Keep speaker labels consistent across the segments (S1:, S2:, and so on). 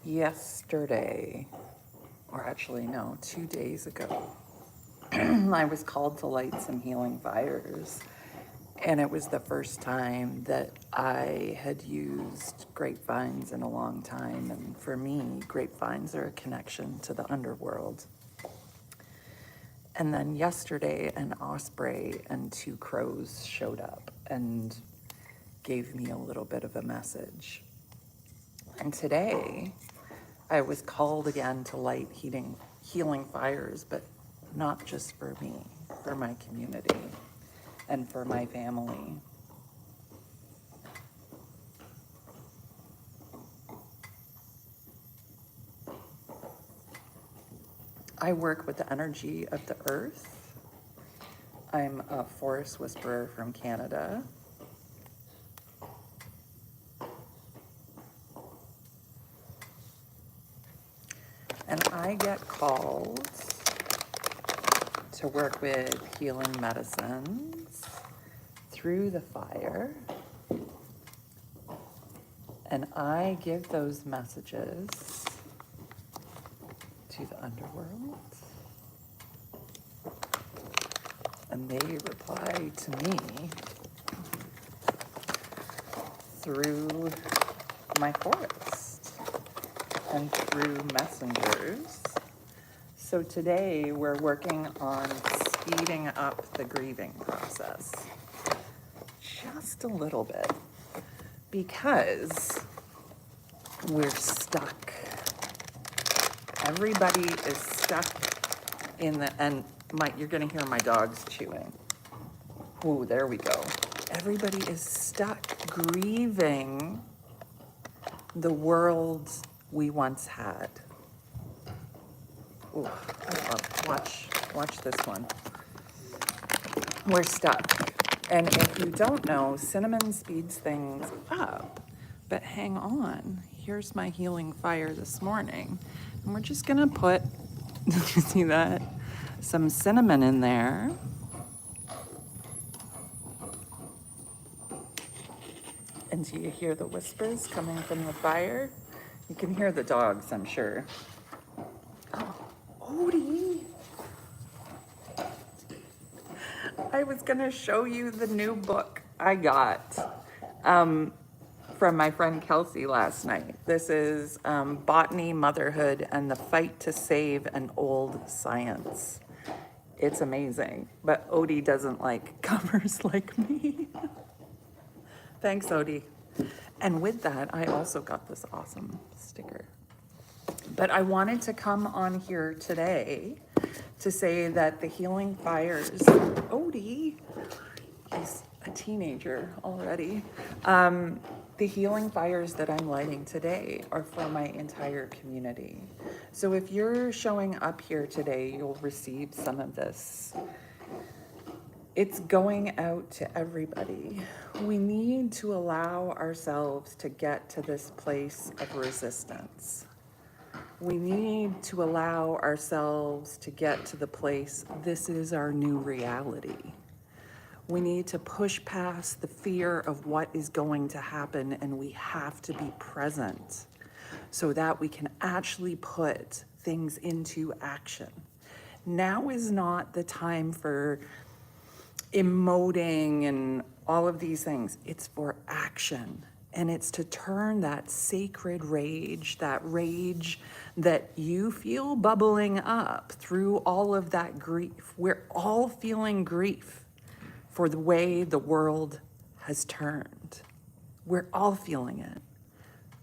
S1: Yesterday, or actually no, 2 days ago, I was called to light some healing fires. And it was the first time that I had used grapevines in a long time. And for me, grapevines are a connection to the underworld. And then yesterday, an osprey and two crows showed up and gave me a little bit of a message. And today, I was called again to light healing fires, but not just for me, for my community and for my family. I work with the energy of the earth. I'm a forest whisperer from Canada. And I get called to work with healing medicines through the fire. And I give those messages to the underworld. And they reply to me through my forest and through messengers. So today we're working on speeding up the grieving process just a little bit because we're stuck. Everybody is stuck in the, and you're gonna hear my dogs chewing. Ooh, there we go. Everybody is stuck grieving the world we once had. Ooh, I love, watch this one. We're stuck. And if you don't know, cinnamon speeds things up. But hang on, here's my healing fire this morning. And we're just gonna put, you see that? Some cinnamon in there. And do you hear the whispers coming from the fire? You can hear the dogs, I'm sure. Oh, Odie. I was gonna show you the new book I got from my friend Kelsey last night. This is Botany, Motherhood, and the Fight to Save an Old Science. It's amazing, but Odie doesn't like covers like me. Thanks, Odie. And with that, I also got this awesome sticker. But I wanted to come on here today to say that the healing fires, Odie, he's a teenager already. The healing fires that I'm lighting today are for my entire community. So if you're showing up here today, you'll receive some of this. It's going out to everybody. We need to allow ourselves to get to this place of resistance. We need to allow ourselves to get to the place, this is our new reality. We need to push past the fear of what is going to happen, and we have to be present so that we can actually put things into action. Now is not the time for emoting and all of these things. It's for action. And it's to turn that sacred rage, that rage that you feel bubbling up through all of that grief. We're all feeling grief for the way the world has turned. We're all feeling it.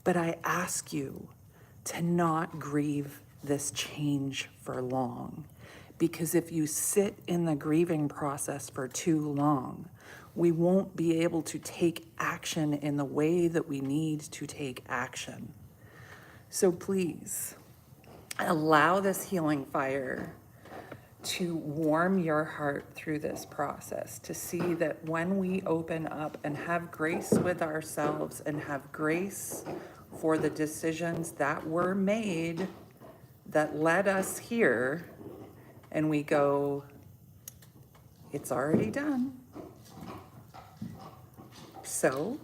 S1: But I ask you to not grieve this change for long. Because if you sit in the grieving process for too long, we won't be able to take action in the way that we need to take action. So please, allow this healing fire to warm your heart through this process, to see that when we open up and have grace with ourselves and have grace for the decisions that were made that led us here, and we go, it's already done. So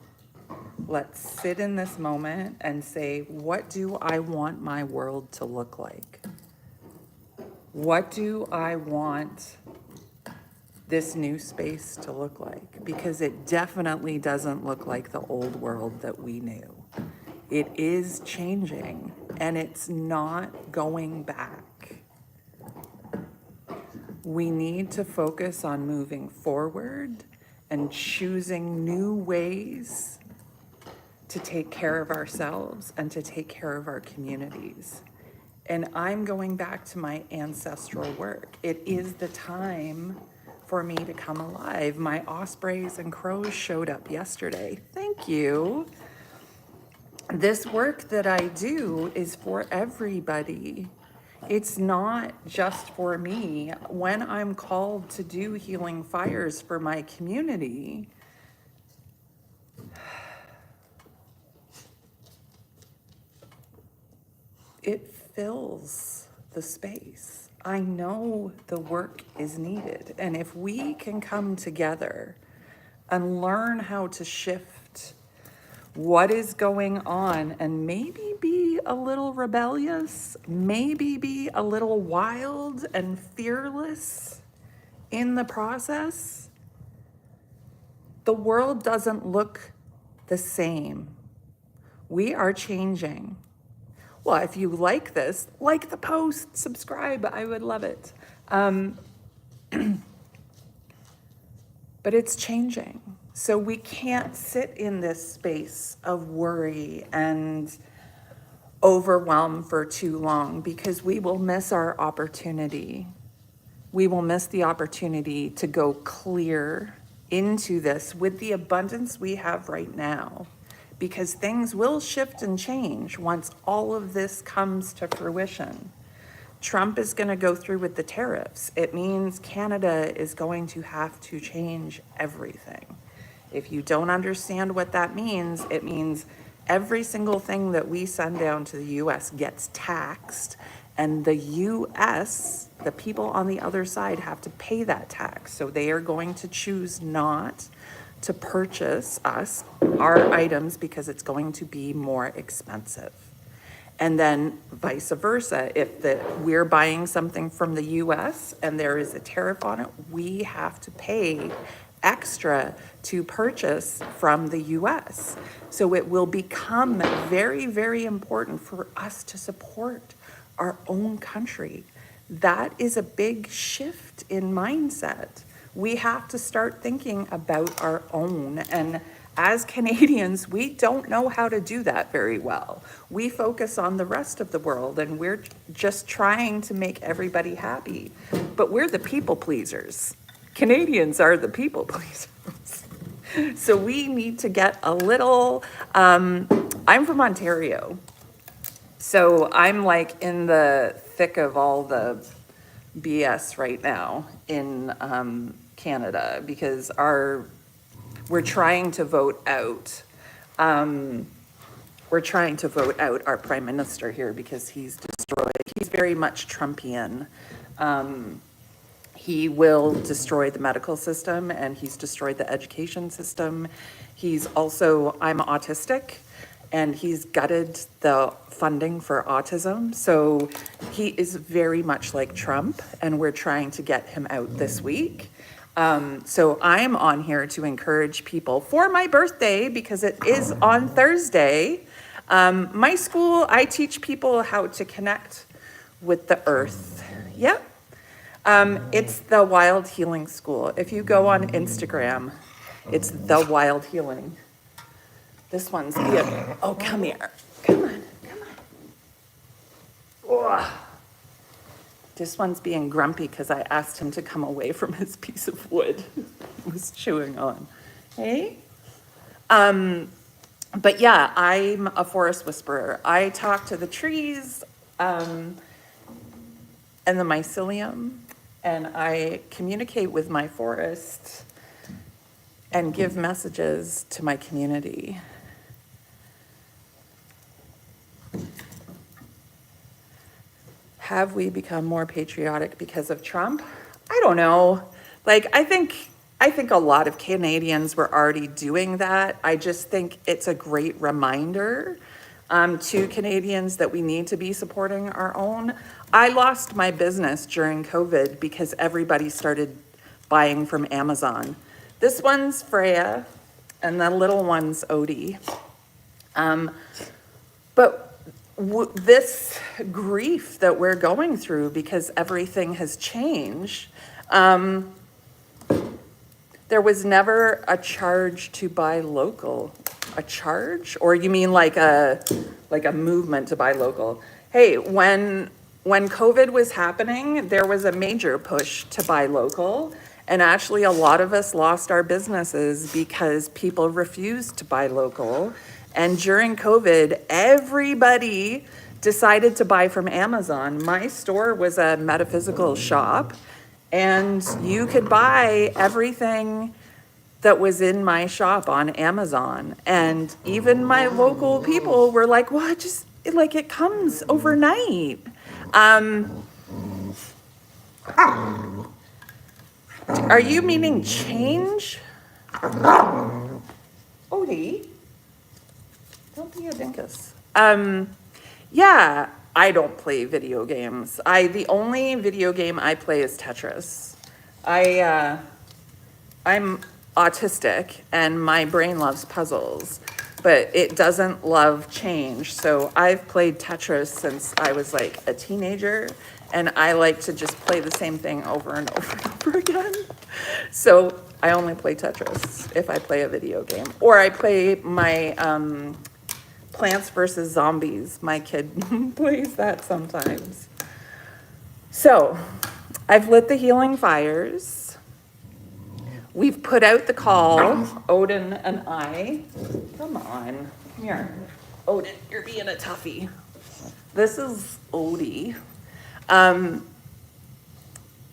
S1: Let's sit in this moment and say, what do I want my world to look like? What do I want this new space to look like? Because it definitely doesn't look like the old world that we knew. It is changing, and it's not going back. We need to focus on moving forward and choosing new ways to take care of ourselves and to take care of our communities. And I'm going back to my ancestral work. It is the time for me to come alive. My ospreys and crows showed up yesterday. Thank you. This work that I do is for everybody. It's not just for me. When I'm called to do healing fires for my community, it fills the space. I know the work is needed. And if we can come together and learn how to shift what is going on and maybe be a little rebellious, maybe be a little wild and fearless in the process, the world doesn't look the same. We are changing. Well, if you like this, like the post, subscribe, I would love it. But it's changing. So we can't sit in this space of worry and overwhelm for too long, because we will miss our opportunity. We will miss the opportunity to go clear into this with the abundance we have right now, because things will shift and change once all of this comes to fruition. Trump is going to go through with the tariffs. It means Canada is going to have to change everything. If you don't understand what that means, it means every single thing that we send down to the US gets taxed, and the US, the people on the other side, have to pay that tax. So they are going to choose not to purchase our items, because it's going to be more expensive. And then vice versa, if we're buying something from the US and there is a tariff on it, we have to pay extra to purchase from the US. So it will become very, very important for us to support our own country. That is a big shift in mindset. We have to start thinking about our own. And as Canadians, we don't know how to do that very well. We focus on the rest of the world, and we're just trying to make everybody happy. But we're the people pleasers. Canadians are the people pleasers. So we need to get a little, I'm from Ontario. So I'm like in the thick of all the BS right now in Canada, because we're trying to vote out. We're trying to vote out our prime minister here because he's destroyed. He's very much Trumpian. He will destroy the medical system, and he's destroyed the education system. He's also, I'm autistic, and he's gutted the funding for autism. So he is very much like Trump, and we're trying to get him out this week. So I'm on here to encourage people for my birthday, because it is on Thursday. My school, I teach people how to connect with the earth. Yep. It's the Wild Healing School. If you go on Instagram, it's the Wild Healing. This one's here. Oh, come here. Come on. Oh. This one's being grumpy because I asked him to come away from his piece of wood he was chewing on. Hey? But yeah, I'm a forest whisperer. I talk to the trees and the mycelium, and I communicate with my forest and give messages to my community. Have we become more patriotic because of Trump? I don't know. Like, I think I think a lot of Canadians were already doing that. I just think it's a great reminder to Canadians that we need to be supporting our own. I lost my business during COVID because everybody started buying from Amazon. This one's Freya, and the little one's Odie. But this grief that we're going through because everything has changed, there was never a charge to buy local. A charge? Or you mean like a movement to buy local? Hey, when COVID was happening, there was a major push to buy local. And actually, a lot of us lost our businesses because people refused to buy local. And during COVID, everybody decided to buy from Amazon. My store was a metaphysical shop, and you could buy everything that was in my shop on Amazon. And even my local people were like, well, it comes overnight. Are you meaning change? Odie, don't be a dinkus. Yeah, I don't play video games. The only video game I play is Tetris. I'm autistic and my brain loves puzzles, but it doesn't love change. So I've played Tetris since I was like a teenager, and I like to just play the same thing over and over and over again. So I only play Tetris if I play a video game, or I play my Plants vs. Zombies. My kid plays that sometimes. So I've lit the healing fires. We've put out the call, Odin and I. Come on, come here. Odin, you're being a toughie. This is Odie.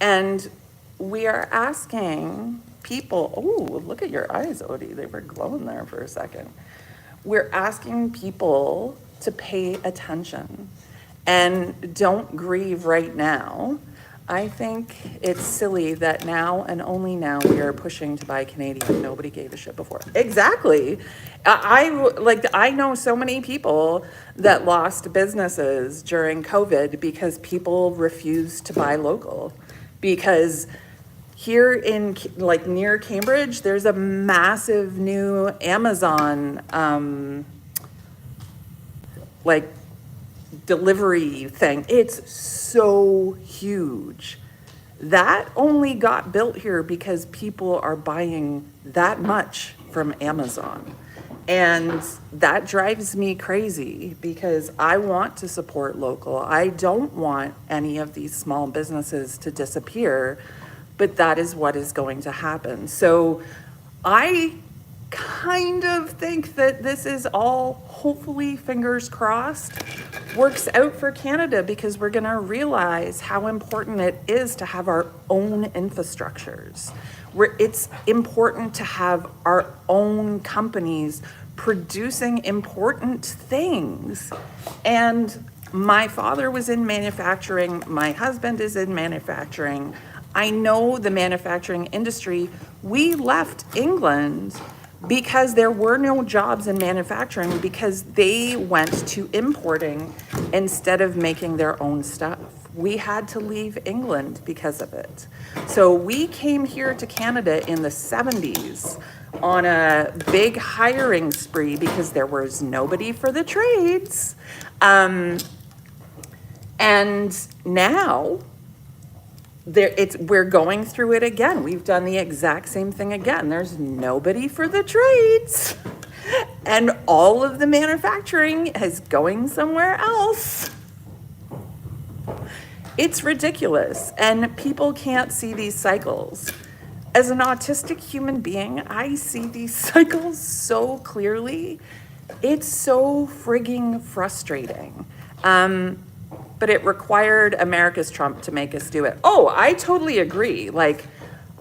S1: And we are asking people, oh, look at your eyes, Odie. They were glowing there for a second. We're asking people to pay attention and don't grieve right now. I think it's silly that now and only now we are pushing to buy Canadian. Nobody gave a shit before. Exactly. I know so many people that lost businesses during COVID because people refused to buy local. Because here in near Cambridge, there's a massive new Amazon delivery thing. It's so huge. That only got built here because people are buying that much from Amazon. And that drives me crazy because I want to support local. I don't want any of these small businesses to disappear, but that is what is going to happen. So I kind of think that this is all, hopefully, fingers crossed, works out for Canada, because we're going to realize how important it is to have our own infrastructures. It's important to have our own companies producing important things. And my father was in manufacturing. My husband is in manufacturing. I know the manufacturing industry. We left England because there were no jobs in manufacturing because they went to importing instead of making their own stuff. We had to leave England because of it. So we came here to Canada in the 70s on a big hiring spree because there was nobody for the trades. And now we're going through it again. We've done the exact same thing again. There's nobody for the trades. And all of the manufacturing is going somewhere else. It's ridiculous. And people can't see these cycles. As an autistic human being, I see these cycles so clearly. It's so frigging frustrating. But it required America's Trump to make us do it. Oh, I totally agree.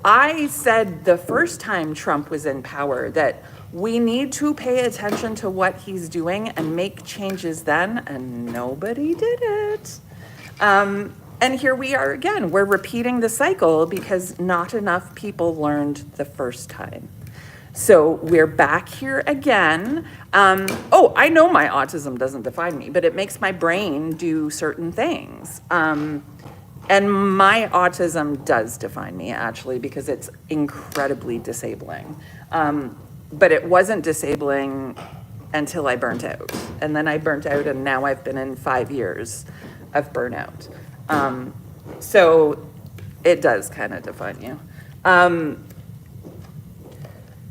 S1: I said the first time Trump was in power that we need to pay attention to what he's doing and make changes then, and nobody did it. And here we are again. We're repeating the cycle because not enough people learned the first time. So we're back here again. Oh, I know my autism doesn't define me, but it makes my brain do certain things. And my autism does define me, actually, because it's incredibly disabling. But it wasn't disabling until I burnt out. And then I burnt out, and now I've been in 5 years of burnout. So it does kind of define you.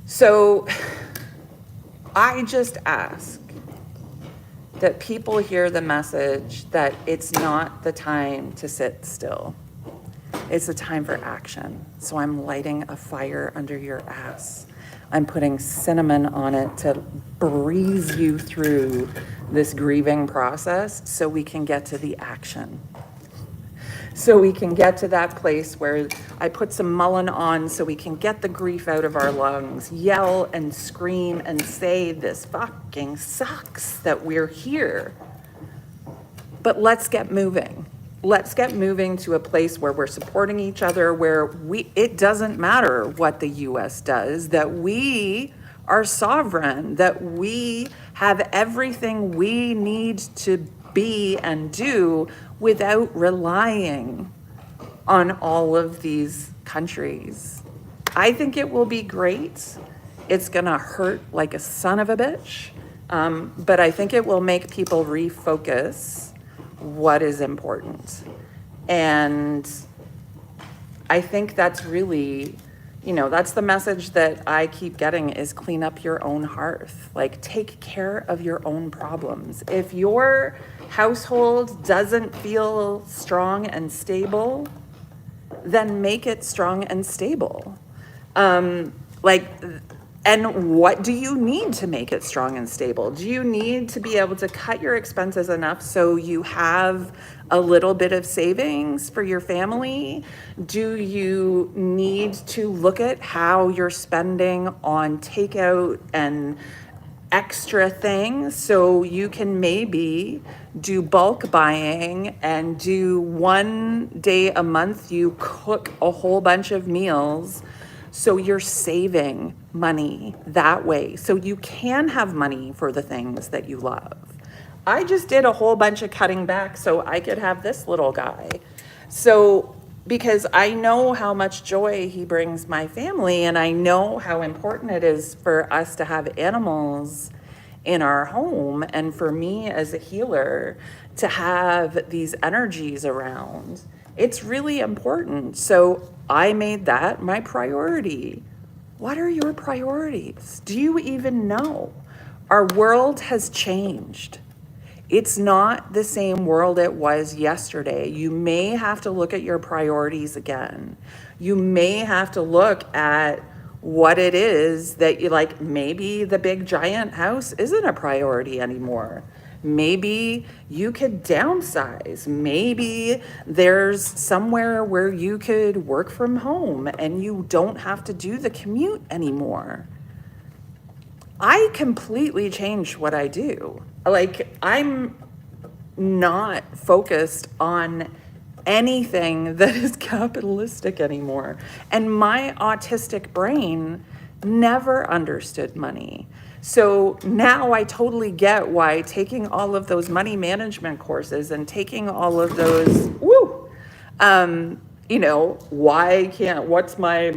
S1: So I just ask that people hear the message that it's not the time to sit still. It's the time for action. So I'm lighting a fire under your ass. I'm putting cinnamon on it to breeze you through this grieving process so we can get to the action. So we can get to that place where I put some mullein on so we can get the grief out of our lungs, yell and scream and say this fucking sucks that we're here. But let's get moving. Let's get moving to a place where we're supporting each other, where it doesn't matter what the US does, that we are sovereign, that we have everything we need to be and do without relying on all of these countries. I think it will be great. It's gonna hurt like a son of a bitch, but I think it will make people refocus what is important. And I think that's really, that's the message that I keep getting is clean up your own hearth. Like, take care of your own problems. If your household doesn't feel strong and stable, then make it strong and stable. And what do you need to make it strong and stable? Do you need to be able to cut your expenses enough so you have a little bit of savings for your family? Do you need to look at how you're spending on takeout and extra things so you can maybe do bulk buying and do 1 day a month you cook a whole bunch of meals? So you're saving money that way, so you can have money for the things that you love. I just did a whole bunch of cutting back so I could have this little guy. So, because I know how much joy he brings my family, and I know how important it is for us to have animals in our home, and for me as a healer to have these energies around. It's really important. So I made that my priority. What are your priorities? Do you even know? Our world has changed. It's not the same world it was yesterday. You may have to look at your priorities again. You may have to look at what it is that you like. Maybe the big giant house isn't a priority anymore. Maybe you could downsize. Maybe there's somewhere where you could work from home and you don't have to do the commute anymore. I completely changed what I do. Like, I'm not focused on anything that is capitalistic anymore. And my autistic brain never understood money. So now I totally get why taking all of those money management courses and taking all of those, why can't, what's my,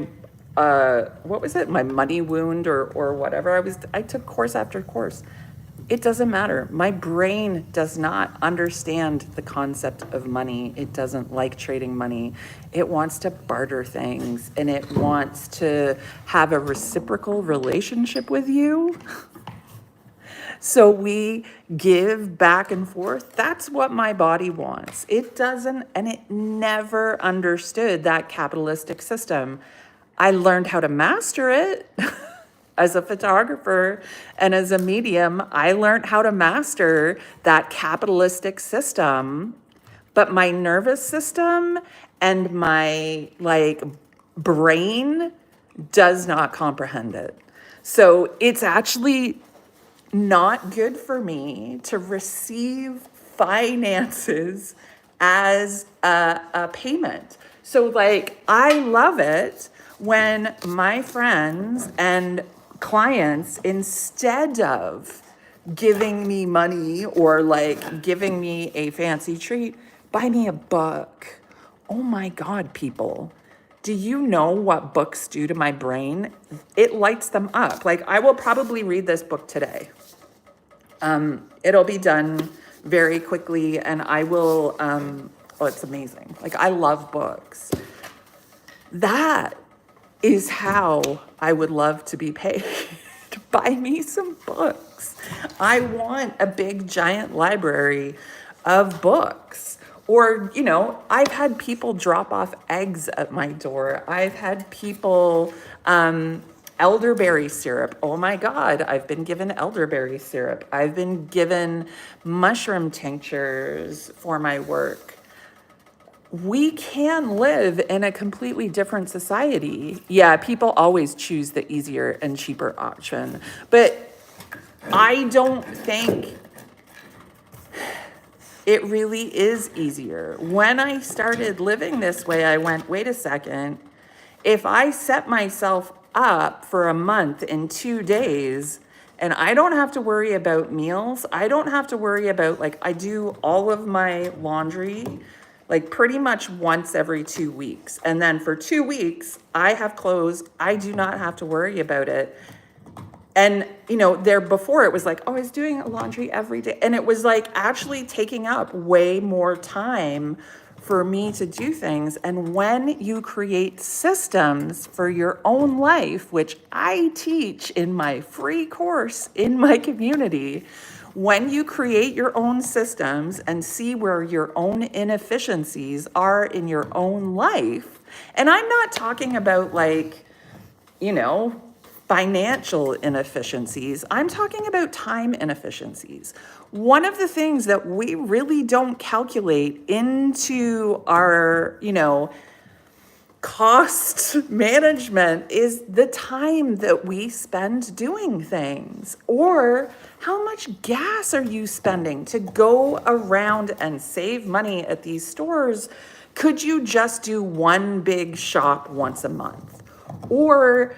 S1: what was it? My money wound or whatever. I took course after course. It doesn't matter. My brain does not understand the concept of money. It doesn't like trading money. It wants to barter things, and it wants to have a reciprocal relationship with you. So we give back and forth. That's what my body wants. It doesn't, and it never understood that capitalistic system. I learned how to master it. As a photographer and as a medium, I learned how to master that capitalistic system, but my nervous system and my brain does not comprehend it. So it's actually not good for me to receive finances as a payment. So like, I love it when my friends and clients, instead of giving me money or like giving me a fancy treat, buy me a book. Oh my God, people. Do you know what books do to my brain? It lights them up. Like, I will probably read this book today. It'll be done very quickly, and I will, oh, it's amazing. Like, I love books. That is how I would love to be paid. Buy me some books. I want a big giant library of books. Or, you know, I've had people drop off eggs at my door. I've had people, elderberry syrup. Oh my God, I've been given elderberry syrup. I've been given mushroom tinctures for my work. We can live in a completely different society. Yeah, people always choose the easier and cheaper option, but I don't think it really is easier. When I started living this way, I went, wait a second, if I set myself up for a month in 2 days, and I don't have to worry about meals, I don't have to worry about, like, I do all of my laundry like pretty much once every 2 weeks. And then for 2 weeks, I have clothes. I do not have to worry about it. And, you know, there before it was like, oh, I was doing laundry every day. And it was like actually taking up way more time for me to do things. And when you create systems for your own life, which I teach in my free course in my community, when you create your own systems and see where your own inefficiencies are in your own life, and I'm not talking about like, you know, financial inefficiencies, I'm talking about time inefficiencies. One of the things that we really don't calculate into our, you know, cost management is the time that we spend doing things. Or how much gas are you spending to go around and save money at these stores? Could you just do one big shop once a month? Or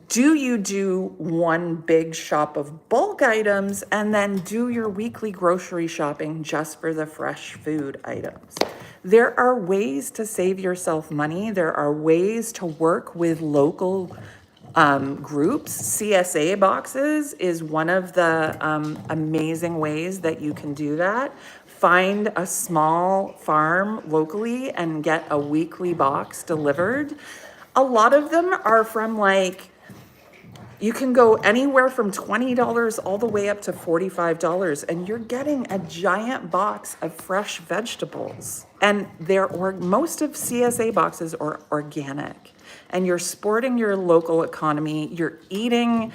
S1: do you do one big shop of bulk items and then do your weekly grocery shopping just for the fresh food items? There are ways to save yourself money. There are ways to work with local groups. CSA boxes is one of the amazing ways that you can do that. Find a small farm locally and get a weekly box delivered. A lot of them are from like, you can go anywhere from $20 all the way up to $45, and you're getting a giant box of fresh vegetables. And most of CSA boxes are organic, and you're supporting your local economy. You're eating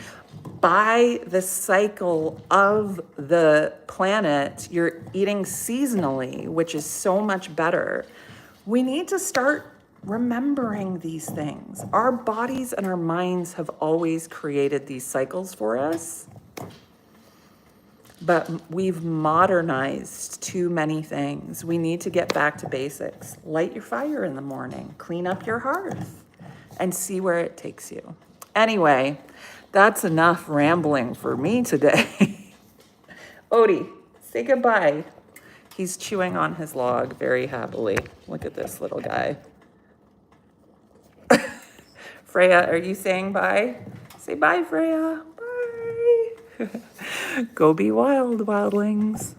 S1: by the cycle of the planet. You're eating seasonally, which is so much better. We need to start remembering these things. Our bodies and our minds have always created these cycles for us, but we've modernized too many things. We need to get back to basics. Light your fire in the morning, clean up your hearth, and see where it takes you. Anyway, that's enough rambling for me today. Odie, say goodbye. He's chewing on his log very happily. Look at this little guy. Freya, are you saying bye? Say bye, Freya. Bye. Go be wild, wildlings.